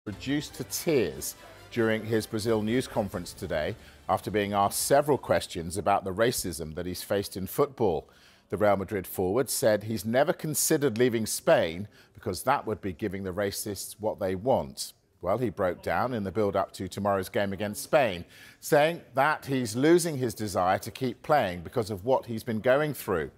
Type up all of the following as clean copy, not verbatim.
Reduced to tears during his Brazil news conference today after being asked several questions about the racism that he's faced in football. The Real Madrid forward said he's never considered leaving Spain because that would be giving the racists what they want. Well, he broke down in the build-up to tomorrow's game against Spain, saying that he's losing his desire to keep playing because of what he's been going through.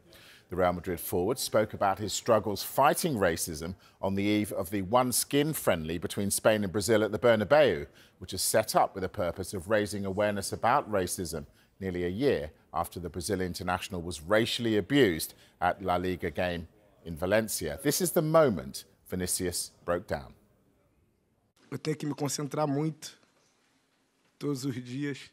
The Real Madrid forward spoke about his struggles fighting racism on the eve of the One Skin friendly between Spain and Brazil at the Bernabeu, which is set up with the purpose of raising awareness about racism nearly a year after the Brazil international was racially abused at La Liga game in Valencia. This is the moment Vinicius broke down. Eu tenho que me concentrar muito todos os dias.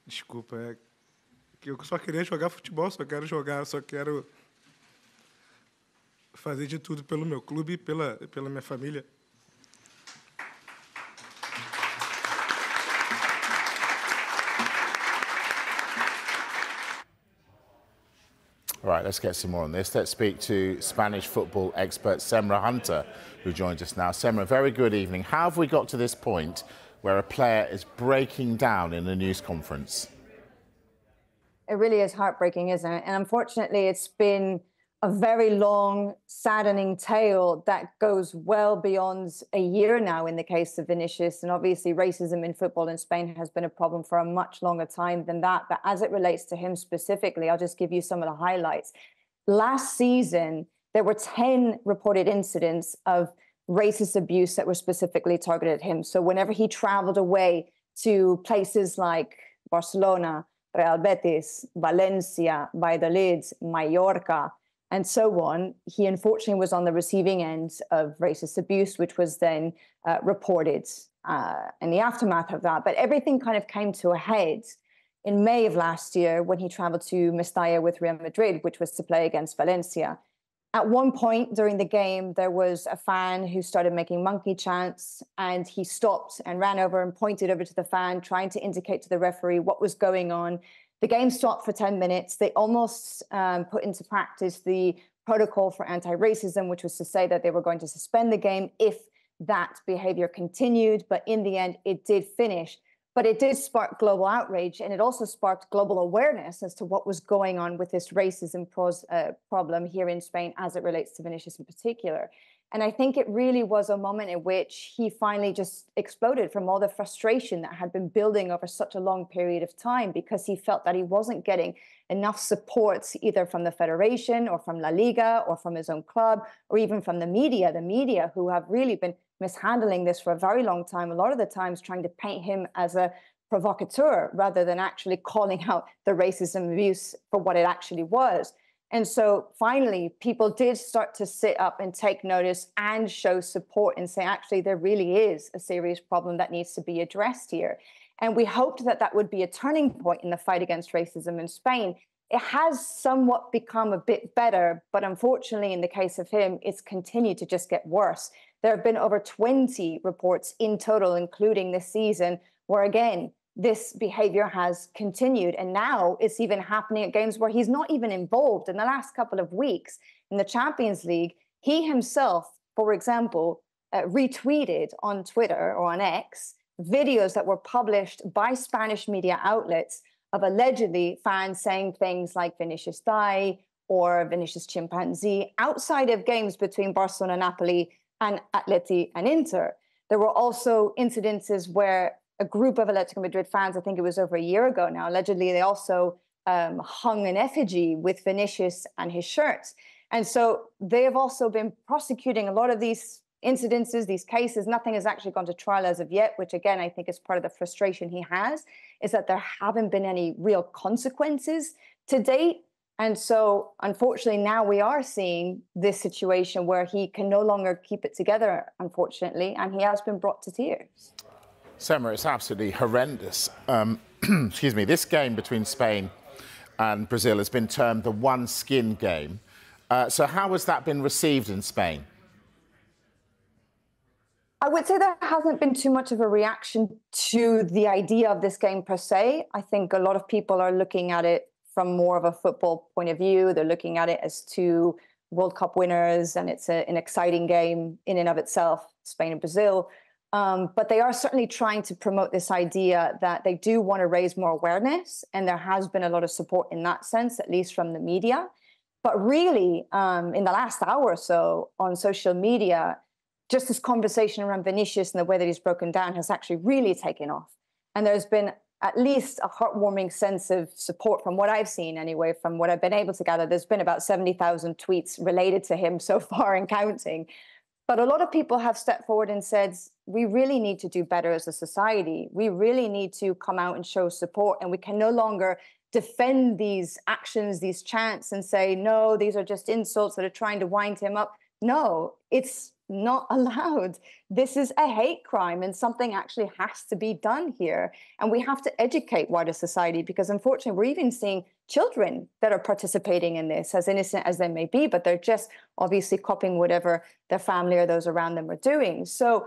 Desculpa, é que eu só queria jogar futebol, só quero jogar, só quero fazer de tudo pelo meu clube e pela minha família. All right, let's get some more on this. Let's speak to Spanish football expert Semra Hunter, who joins us now. Semra, very good evening. How have we got to this point where a player is breaking down in a news conference? It really is heartbreaking, isn't it? And unfortunately, it's been a very long, saddening tale that goes well beyond a year now in the case of Vinicius. And obviously, racism in football in Spain has been a problem for a much longer time than that. But as it relates to him specifically, I'll just give you some of the highlights. Last season, there were 10 reported incidents of racist abuse that were specifically targeted at him. So whenever he traveled away to places like Barcelona, Real Betis, Valencia, Valladolid, Mallorca, and so on, he unfortunately was on the receiving end of racist abuse, which was then reported in the aftermath of that. But everything kind of came to a head in May of last year when he traveled to Mestalla with Real Madrid, which was to play against Valencia. At one point during the game, there was a fan who started making monkey chants, and he stopped and ran over and pointed over to the fan, trying to indicate to the referee what was going on. The game stopped for 10 minutes. They almost put into practice the protocol for anti-racism, which was to say that they were going to suspend the game if that behavior continued. But in the end, it did finish. But it did spark global outrage, and it also sparked global awareness as to what was going on with this racism problem here in Spain as it relates to Vinicius in particular. And I think it really was a moment in which he finally just exploded from all the frustration that had been building over such a long period of time, because he felt that he wasn't getting enough support either from the federation or from La Liga or from his own club or even from the media who have really been mishandling this for a very long time, a lot of the times trying to paint him as a provocateur rather than actually calling out the racism abuse for what it actually was. And so finally, people did start to sit up and take notice and show support and say, actually, there really is a serious problem that needs to be addressed here. And we hoped that that would be a turning point in the fight against racism in Spain. It has somewhat become a bit better, but unfortunately, in the case of him, it's continued to just get worse. There have been over 20 reports in total, including this season, where, again, this behavior has continued. And now it's even happening at games where he's not even involved. In the last couple of weeks in the Champions League, he himself, for example, retweeted on Twitter or on X videos that were published by Spanish media outlets of allegedly fans saying things like Vinicius die or Vinicius chimpanzee outside of games between Barcelona, Napoli, and Atleti and Inter. There were also incidences where a group of Atletico Madrid fans, I think it was over a year ago now, allegedly they also hung an effigy with Vinicius and his shirts. And so they have also been prosecuting a lot of these incidences, these cases. Nothing has actually gone to trial as of yet, which again, I think is part of the frustration he has, is that there haven't been any real consequences to date. And so, unfortunately, now we are seeing this situation where he can no longer keep it together, unfortunately, and he has been brought to tears. Semra, it's absolutely horrendous. Excuse me, this game between Spain and Brazil has been termed the one skin game. So how has that been received in Spain? I would say there hasn't been too much of a reaction to the idea of this game per se. I think a lot of people are looking at it from more of a football point of view. They're looking at it as two World Cup winners, and it's an exciting game in and of itself, Spain and Brazil. But they are certainly trying to promote this idea that they do want to raise more awareness, and there has been a lot of support in that sense, at least from the media. But really, in the last hour or so on social media, just this conversation around Vinicius and the way that he's broken down has actually really taken off. And there's been at least a heartwarming sense of support from what I've seen anyway, from what I've been able to gather. There's been about 70,000 tweets related to him so far and counting. But a lot of people have stepped forward and said, we really need to do better as a society. We really need to come out and show support, and we can no longer defend these actions, these chants, and say, no, these are just insults that are trying to wind him up. No, it's not allowed. This is a hate crime, and something actually has to be done here. And we have to educate wider society, because unfortunately, we're even seeing children that are participating in this, as innocent as they may be, but they're just obviously copying whatever their family or those around them are doing. So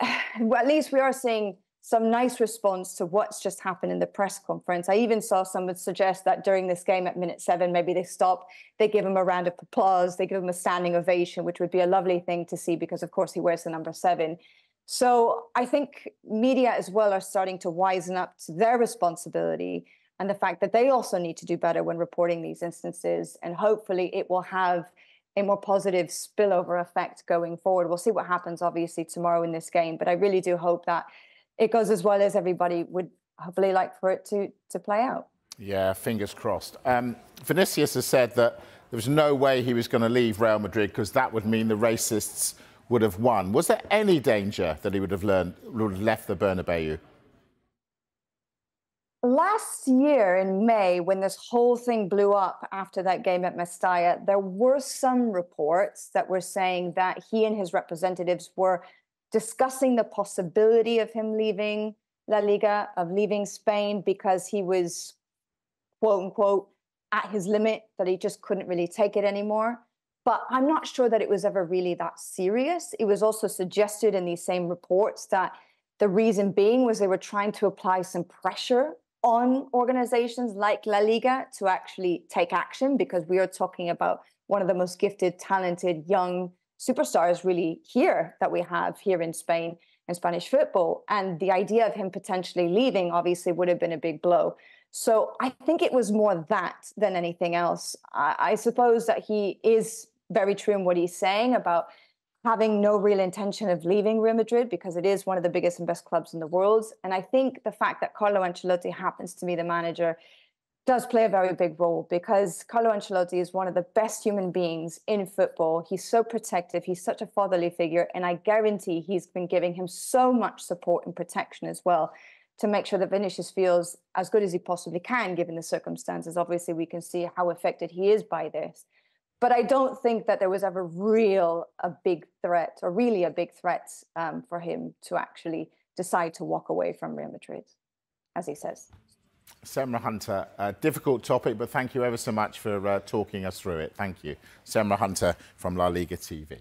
at least we are seeing some nice response to what's just happened in the press conference. I even saw someone suggest that during this game at minute 7, maybe they stop, they give him a round of applause, they give him a standing ovation, which would be a lovely thing to see because, of course, he wears the number 7. So I think media as well are starting to wisen up to their responsibility and the fact that they also need to do better when reporting these instances. And hopefully it will have a more positive spillover effect going forward. We'll see what happens, obviously, tomorrow in this game. But I really do hope that it goes as well as everybody would hopefully like for it to play out. Yeah, fingers crossed. Vinicius has said that there was no way he was going to leave Real Madrid because that would mean the racists would have won. Was there any danger that he would have left the Bernabeu? Last year in May, when this whole thing blew up after that game at Mestalla, there were some reports that were saying that he and his representatives were discussing the possibility of him leaving La Liga, of leaving Spain, because he was, quote unquote, at his limit, that he just couldn't really take it anymore. But I'm not sure that it was ever really that serious. It was also suggested in these same reports that the reason being was they were trying to apply some pressure on organizations like La Liga to actually take action, because we are talking about one of the most gifted, talented, young superstars really here that we have here in Spain and Spanish football. And the idea of him potentially leaving obviously would have been a big blow. So I think it was more that than anything else. I suppose that he is very true in what he's saying about having no real intention of leaving Real Madrid, because it is one of the biggest and best clubs in the world. And I think the fact that Carlo Ancelotti happens to be the manager does play a very big role, because Carlo Ancelotti is one of the best human beings in football. He's so protective. He's such a fatherly figure. And I guarantee he's been giving him so much support and protection as well to make sure that Vinicius feels as good as he possibly can, given the circumstances. Obviously, we can see how affected he is by this. But I don't think that there was ever a big threat for him to actually decide to walk away from Real Madrid, as he says. Semra Hunter, a difficult topic, but thank you ever so much for talking us through it. Thank you. Semra Hunter from La Liga TV.